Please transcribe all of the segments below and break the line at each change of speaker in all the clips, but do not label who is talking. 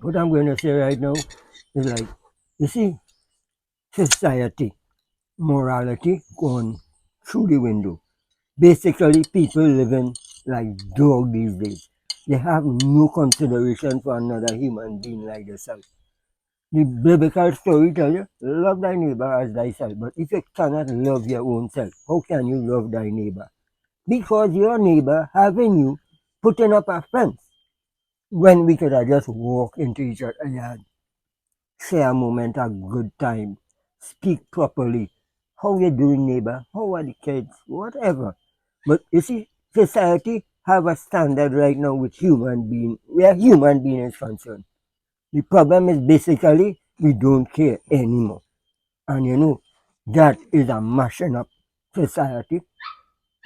What I'm going to say right now is like, you see, society, morality gone through the window. Basically, people living like dog these days. They have no consideration for another human being like themselves. The biblical story tell you, love thy neighbor as thyself. But if you cannot love your own self, how can you love thy neighbor? Because your neighbor having you putting up a fence when we could have just walked into each other's yard, share a moment, a good time, speak properly. How you doing, neighbor? How are the kids? Whatever. But you see, society have a standard right now with human being, where human being is concerned. The problem is basically we don't care anymore. And you know, that is a mashing up society.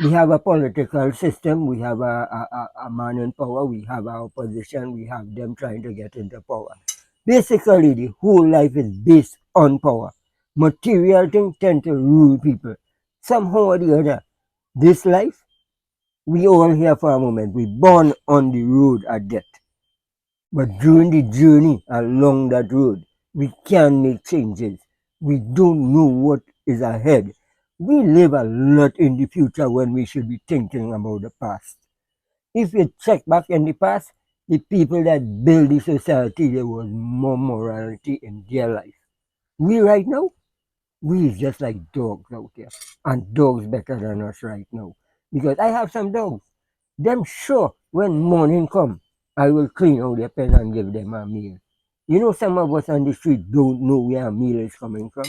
We have a political system, we have a man in power, we have our opposition, we have them trying to get into power. Basically, the whole life is based on power. Material things tend to rule people. Somehow or the other, this life, we all here for a moment. We born on the road at death. But during the journey along that road, we can make changes. We don't know what is ahead. We live a lot in the future when we should be thinking about the past. If you check back in the past, the people that built the society, there was more morality in their life. We right now, we is just like dogs out there. And dogs better than us right now. Because I have some dogs. Them sure when morning come, I will clean out their pen and give them a meal. You know, some of us on the street don't know where a meal is coming from.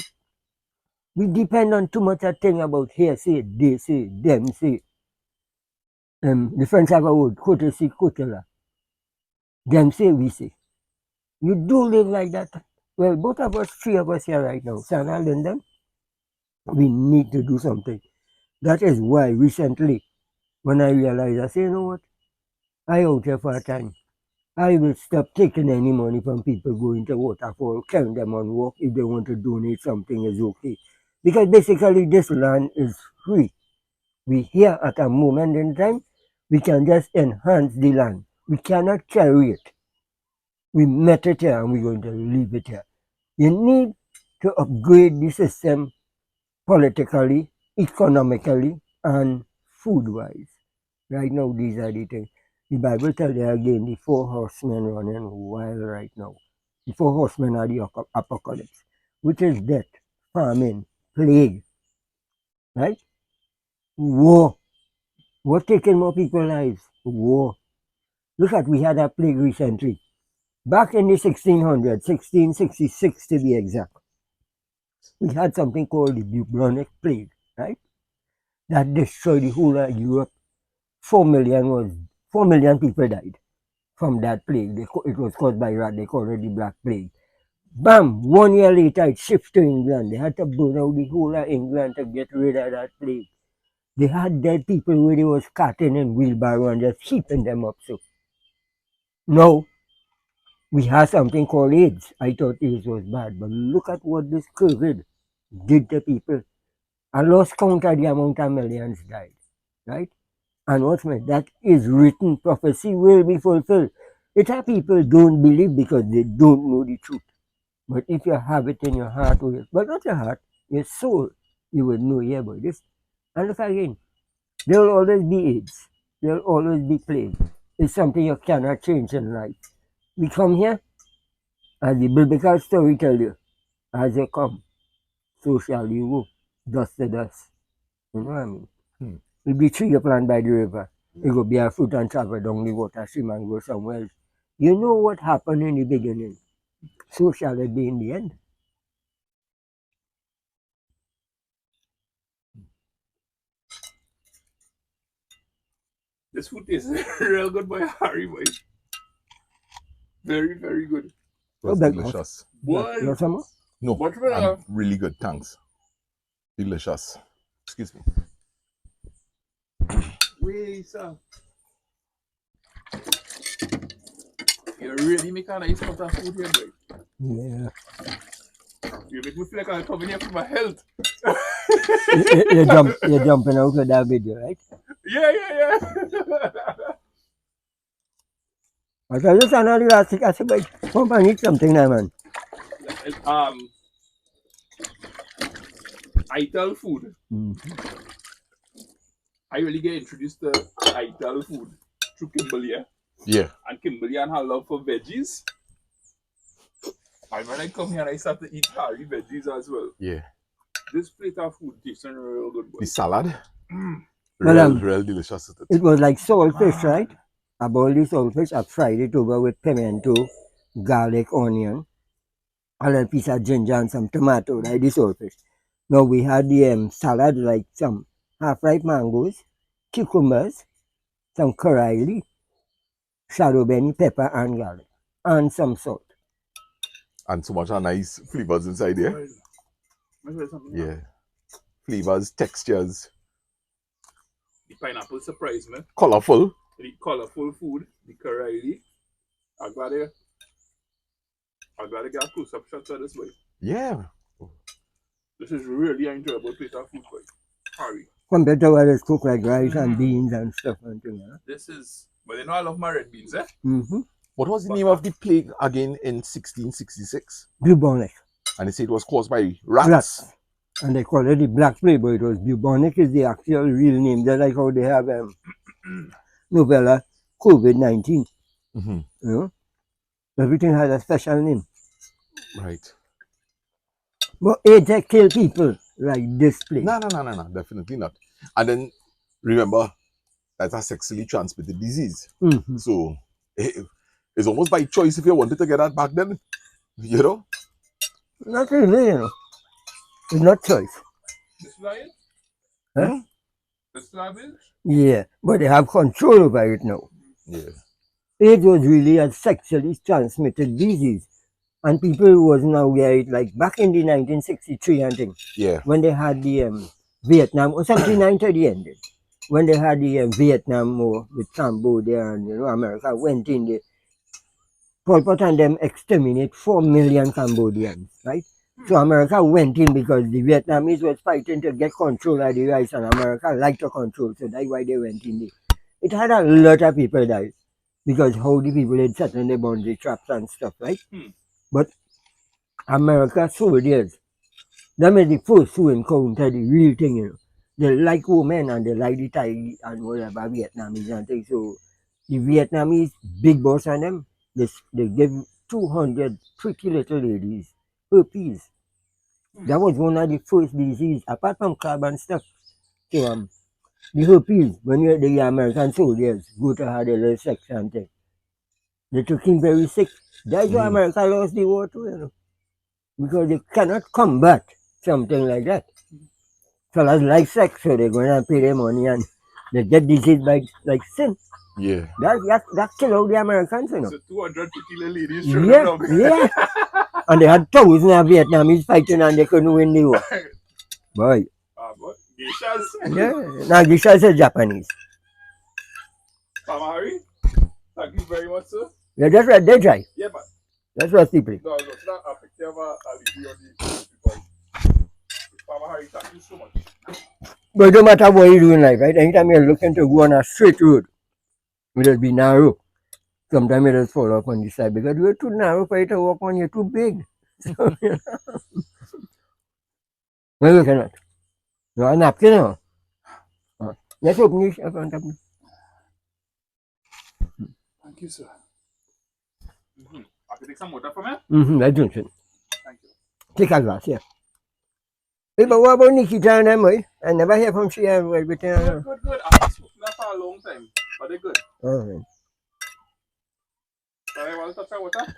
We depend on too much a thing about here say, they say, them say. The French have a word, courtesy, courtela. Them say, we say. You do live like that. Well, both of us, three of us here right now, Sana, Lyndon, we need to do something. That is why recently, when I realized, I say, you know what? I out here for a time. I will stop taking any money from people going to waterfall, carrying them on walk. If they want to donate something, is okay. Because basically this land is free. We here at a moment in time, we can just enhance the land. We cannot carry it. We met it here and we're going to leave it here. You need to upgrade the system politically, economically, and food-wise. Right now, these are the things. The Bible tells you again, the four horsemen running wild right now. The four horsemen are the apocalypse, which is death, famine, plague, right? War. What taking more people's lives? War. Look at, we had a plague recently. Back in the 1600s, 1666 to be exact, we had something called the bubonic plague, right? That destroyed the whole of Europe. 4 million people died from that plague. It was caused by rat. They called it the Black Plague. Bam! 1 year later, it shifted to England. They had to burn out the whole of England to get rid of that plague. They had dead people where they was carting in wheelbarrow and just heaping them up. So now we have something called AIDS. I thought AIDS was bad, but look at what this COVID did to people. I lost count of the amount of millions died, right? And what's my, that is written prophecy will be fulfilled. It's how people don't believe because they don't know the truth. But if you have it in your heart, but not your heart, your soul, you will know, yeah, boy, this. And look again, there will always be AIDS. There will always be plague. It's something you cannot change in life. We come here, as the biblical story tell you, as you come, so shall you go, dust to dust. You know what I mean? If the tree you plant by the river, it will bear fruit and travel down the water stream and go somewhere else. You know what happened in the beginning, so shall it be in the end.
This food tastes real good, boy. Harry, boy. Very, very good.
It was delicious.
Boy.
You want some more?
No,
What about
I'm really good, thanks. Delicious. Excuse me.
wait, sir? You really make a nice pot of food here, boy.
Yeah.
You make me feel like I'm coming here for my health.
You're jumping out of that video, right?
Yeah.
I tell you, son, the last thing I said, but come and eat something now, man.
Ital food.
Mm-hmm.
I really get introduced to Ital food through Kimberly.
Yeah.
And Kimberly and her love for veggies. And when I come here, I start to eat Harry veggies as well.
Yeah.
This plate of food tastes real good. Boy.
The salad.
Well,
Real delicious.
It was like saltfish, right? I boiled the saltfish, I fried it over with pimento, garlic, onion, a little piece of ginger and some tomato, right? The saltfish. Now we had the salad, like some half-ripe mangoes, cucumbers, some curry, shadow benny, pepper, and garlic, and some salt.
And so much nice flavors inside there. Yeah. Flavors, textures.
The pineapple surprised me.
Colorful.
The colorful food, the curry. I'm glad I got close up shots of this way.
Yeah.
This is really an enjoyable plate of food, boy. Harry.
Compared to what is cooked like rice and beans and stuff and things. Huh?
This is, but you know I love my red beans, eh?
Mm-hmm.
What was the name of the plague again in 1666?
Bubonic.
And they say it was caused by rats.
Rats. And they call it the black plague, but it was bubonic is the actual real name. Just like how they have novella COVID-19.
Mm-hmm.
You know? Everything has a special name.
Right.
But it kill people like this plague.
No, definitely not. And then remember, that's a sexually transmitted disease.
Mm-hmm.
So it's almost by choice if you wanted to get that back then, you know?
Not really, you know. It's not choice.
This lion?
Huh?
This lion?
Yeah, but they have control over it now.
Yeah.
It was really a sexually transmitted disease. And people wasn't aware it like back in the 1963 and thing.
Yeah.
When they had the Vietnam, or 79 to the end. When they had the Vietnam War with Cambodia and America went in there. Pol Pot and them exterminate 4 million Cambodians, right? So America went in because the Vietnamese was fighting to get control of the rice and America liked to control, so that's why they went in there. It had a lot of people die because how the people had set on the boundary traps and stuff, right? But America soldiers, them is the first who encounter the real thing, you know. They like women and they like the Thai and whatever Vietnamese and things. So the Vietnamese big boss on them, they give 200 pretty little ladies herpes. That was one of the first diseases, apart from carbon stuff. So the herpes, when the American soldiers go to have a little sex and thing, they took him very sick. That's why America lost the war too, you know. Because they cannot combat something like that. Fellas like sex, so they're going to pay their money and they get disease by like sin.
Yeah.
That kill out the Americans, you know.
So 200 little ladies.
Yeah. And they had thousands of Vietnamese fighting and they couldn't win the war. Boy.
But geishas.
Yeah. Now geishas are Japanese.
Harry, thank you very much, sir.
Yeah, that's right. They try.
Yeah, but
that's what people.
No, it's not a picture of a lady on the people. Harry, thank you so much.
But it don't matter what you do in life, right? Anytime you're looking to go on a straight road, it will be narrow. Sometimes it will fall off on the side because you're too narrow for you to walk on, you're too big. So, well, look at that. You're a napkin now. Let's open this up on top.
Thank you, sir. I can take some water from here?
Let's drink it.
Thank you.
Take a glass, yeah. Hey, but what about Nikita and them, boy? I never hear from she and everything.
Good. I haven't spoken to for a long time, but they're good.
All right.
So I want to touch water?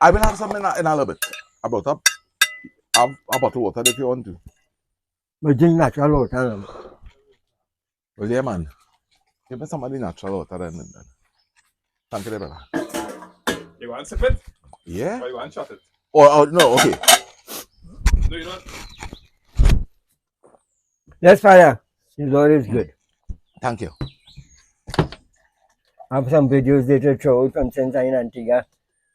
I will have some in a little bit. About a bottle of water if you want to.
But drink natural water.
Well, yeah, man. Give me somebody natural water then. Thank you, brother.
You want to sip it?
Yeah.
Or you want to shot it?
Oh, no, okay.
No, you don't.
Yes, Father. The Lord is good.
Thank you.
I have some videos later throw from Sensei in Antigua.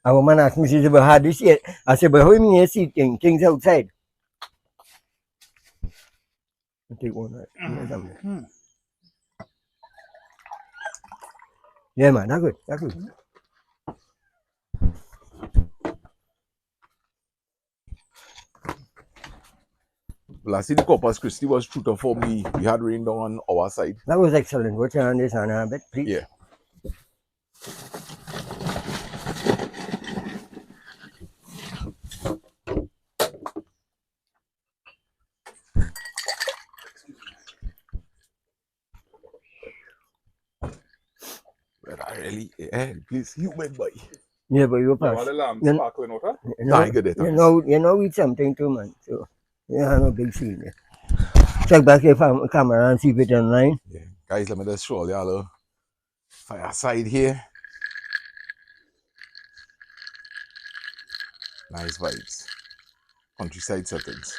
A woman asked me, she said, but how do you see it? I said, but how do you mean you see things outside? I'll take one right. Yeah, man, that's good. That's good.
Last year the Corpus Christi was shooter for me. We had rain down on our side.
That was excellent. What's your hand this hand a bit, please?
Yeah. But I really, please, human boy.
Yeah, but you
Yeah,
pass.
all the lamb
You,
sparkling water.
you
Nah,
know,
I get it,
you
thanks.
know, you know, it's something too, man. So you have a big scene there. Check back your camera and see if it's online.
Yeah. Guys, let me just show y'all a fireside here. Nice vibes. Countryside settings.